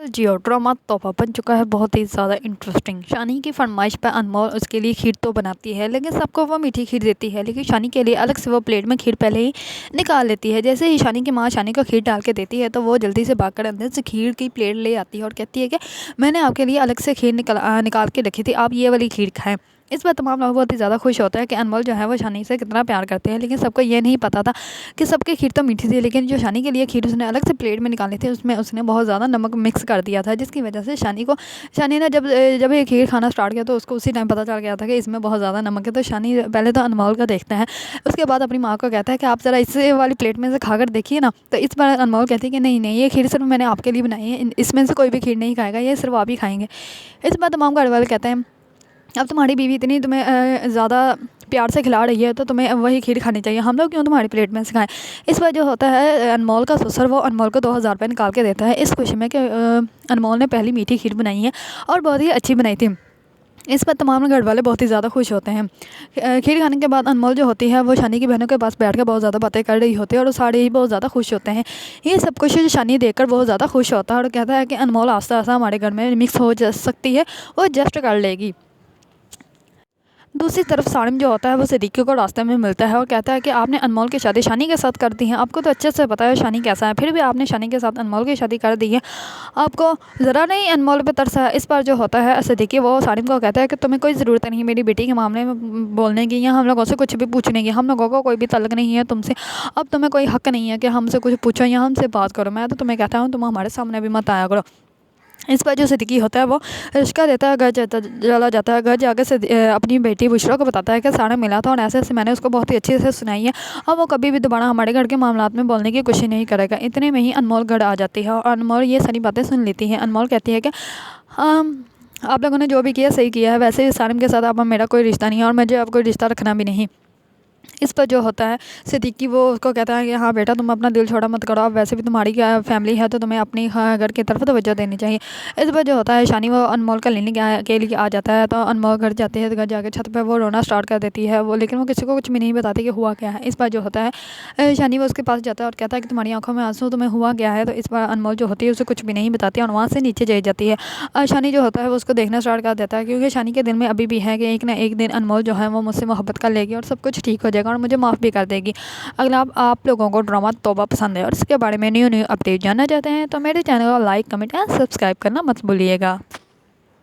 जियो drama तोहफा बन चुका है बहुत ही ज़्यादा इंटरेस्टिंग। शानी की फरमाइश पर अनमोल उसके लिए खीर तो बनाती है, लेकिन सबको वो मीठी खीर देती है। लेकिन शानी के लिए अलग से वो प्लेट में खीर पहले ही निकाल लेती है। जैसे ही शानी की माँ शानी को खीर डाल के देती है तो वो जल्दी से भागकर अंदर से खीर की प्लेट ले आती है और कहती है कि मैंने आपके लिए अलग से खीर निकाल के रखी थी, आप ये वाली खीर खाएँ। इस पर तमाम लोग बहुत ही ज़्यादा खुश होते हैं कि अनमोल जो है वो शानी से कितना प्यार करते हैं। लेकिन सबको ये नहीं पता था कि सबकी खीर तो मीठी थी, लेकिन जो शानी के लिए खीर उसने अलग से प्लेट में निकाली थी उसमें उसने बहुत ज़्यादा नमक मिक्स कर दिया था, जिसकी वजह से शानी ने जब ये खीर खाना स्टार्ट किया तो उसको उसी टाइम पता चल गया था कि इसमें बहुत ज़्यादा नमक है। तो शानी पहले तो अनमोल का देखता है, उसके बाद अपनी माँ को कहता है कि आप ज़रा इस वाली प्लेट में से खाकर देखिए ना। तो इस बार अनमोल कहती है कि नहीं नहीं, ये खीर सिर्फ मैंने आपके लिए बनाई है, इसमें से कोई भी खीर नहीं खाएगा, ये सिर्फ आप ही खाएंगे। इस बार तमाम घर वाले कहते हैं अब तुम्हारी बीवी इतनी तुम्हें ज़्यादा प्यार से खिला रही है तो तुम्हें वही खीर खानी चाहिए, हम लोग क्यों तुम्हारी प्लेट में से खाएं। इस पर जो होता है अनमोल का ससुर वो अनमोल को 2000 रुपये निकाल के देता है इस खुशी में कि अनमोल ने पहली मीठी खीर बनाई है और बहुत ही अच्छी बनाई थी। इस पर तमाम घर वाले बहुत ही ज़्यादा खुश होते हैं। खीर खाने के बाद अनमोल जो होती है वो शानी की बहनों के पास बैठ कर बहुत ज़्यादा बातें कर रही होती है और सारे ही बहुत ज़्यादा खुश होते हैं। ये सब कुछ शानी देखकर बहुत ज़्यादा खुश होता है और कहता है कि अनमोल आस्ता आस्ता हमारे घर में मिक्स हो जा सकती है, वो एडजस्ट कर लेगी। दूसरी तरफ सारिम जो होता है वो सिद्दीकी को रास्ते में मिलता है और कहता है कि आपने अनमोल की शादी शानी के साथ कर दी है, आपको तो अच्छे से पता है शानी कैसा है, फिर भी आपने शानी के साथ अनमोल की शादी कर दी है, आपको ज़रा नहीं अनमोल पे तरस है। इस पर जो होता है सिद्दीकी वो सारिम को कहता है कि तुम्हें कोई ज़रूरत नहीं मेरी बेटी के मामले में बोलने की या हम लोगों से कुछ भी पूछने की, हम लोगों को कोई भी तल्लक नहीं है तुमसे, अब तुम्हें कोई हक़ नहीं है कि हमसे कुछ पूछो या हमसे बात करो। मैं तो तुम्हें कहता हूँ तुम हमारे सामने भी मत आया करो। इस पर जो सिद्दीकी होता है वो रिश्का देता है, घर चला जाता है। घर जाकर से अपनी बेटी बुशरा को बताता है कि सारा मिला था और ऐसे ऐसे मैंने उसको बहुत ही अच्छे से सुनाई है और वो कभी भी दोबारा हमारे घर के मामलात में बोलने की कोशिश नहीं करेगा। इतने में ही अनमोल घर आ जाती है और अनमोल ये सारी बातें सुन लेती है। अनमोल कहती है कि आप लोगों ने जो भी किया सही किया है, वैसे ही सारिम के साथ अब मेरा कोई रिश्ता नहीं है और मुझे अब कोई रिश्ता रखना भी नहीं। इस पर जो होता है सिद्दीकी वो उसको कहता है कि हाँ बेटा तुम अपना दिल छोड़ा मत करो, अब वैसे भी तुम्हारी क्या फैमिली है तो तुम्हें अपनी घर की तरफ तवज्जो देनी चाहिए। इस पर जो होता है शानी वो अनमोल का लेने के लिए आ जाता है तो अनमोल घर जाती है तो घर जाकर छत पर वो रोना स्टार्ट कर देती है वो, लेकिन वो किसी को कुछ भी नहीं बताती कि हुआ क्या है। इस पर जो होता है शानी वो उसके पास जाता है और कहता है कि तुम्हारी आंखों में आंसू, तुम्हें हुआ क्या है। तो इस पर अनमोल जो होती है उसे कुछ भी नहीं बताती और वहाँ से नीचे चली जाती है। शानी जो होता है वो उसको देखना स्टार्ट कर देता है क्योंकि शानी के दिल में अभी भी है कि एक ना एक दिन अनमोल जो है वो मुझसे मोहब्बत कर लेगी और सब कुछ ठीक हो जाएगा और मुझे माफ़ भी कर देगी। अगर आप लोगों को ड्रामा तौबा पसंद है और इसके बारे में न्यू अपडेट जानना चाहते हैं तो मेरे चैनल को लाइक कमेंट एंड सब्सक्राइब करना मत भूलिएगा।